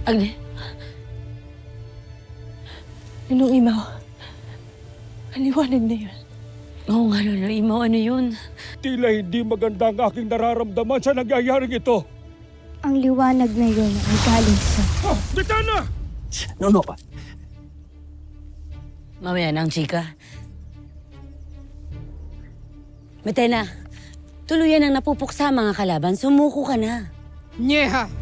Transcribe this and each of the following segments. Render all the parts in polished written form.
Agne? Ninong Imaw, ang liwanag na yun. Oo nga, Ninong Imaw, ano yun? Tila hindi maganda ang aking nararamdaman sa nangyayaring ito. Ang liwanag na yun ay galing sa... Ah, Bitana! No. Mamaya na ang chika. Metena, tuluyan ang napupuksa mga kalaban. Sumuko ka na. Nyeha!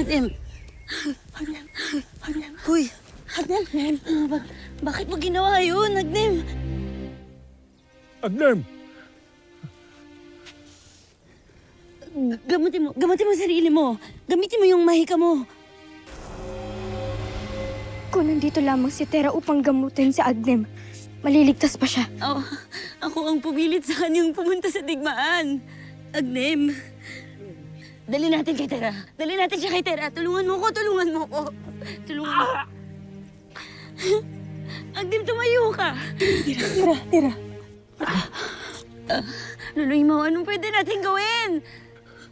Adem! Uy! Adem! Bakit mo ginawa yun, Adem? Agnem! Gamutin mo sarili mo. Gamitin mo yung mahika mo. Kung nandito lamang si Tera upang gamutin si Agnem, maliligtas pa siya. Oh, ako ang pumilit sa kanyang pumunta sa digmaan. Agnem. Dali natin kay Tera. Dali natin siya kay Tera. Tulungan mo ko. Tulungan mo ko. Tulungan mo. Agnem, tumayo ka. Tera. Loloy mo, anong pwede natin gawin?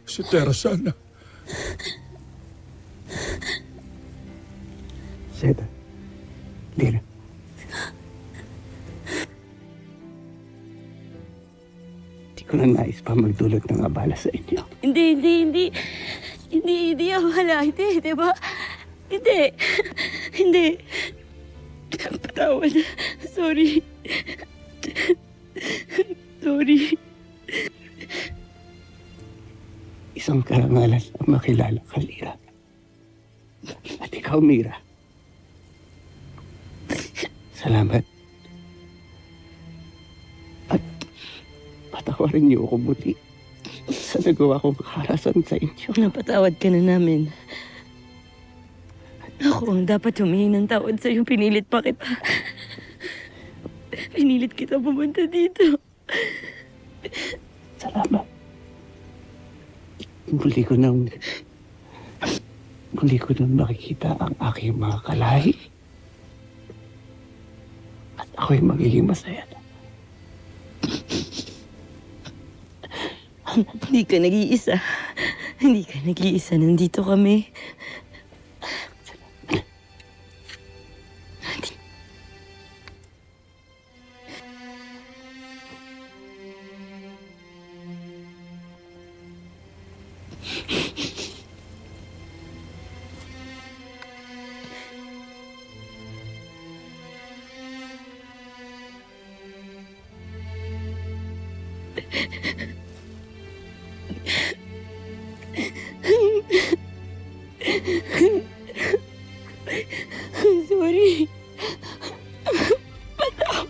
Si Tera sana. Seda. Lira. Di ko na nais pa magdulot ng abala sa inyo. Hindi wala. Hindi, di ba? Hindi. Patawad. Sorry. Isang karangalan ang makilala ka, Lira. At ikaw, Mira. Salamat. At patawarin niyo ako buti sa nagawa kong karasan sa inyo. Napatawad ka na namin. Ako ang dapat humingi ng tawad sa'yo. Pinilit pa kita. Pinilit kita pumunta dito. Salamat. Muli ko nang makikita ang aking mga kalahi. At ako'y magiging masaya na. Hindi ka nag-iisa. Hindi ka nag-iisa. Nandito kami. Sorry. Patawad.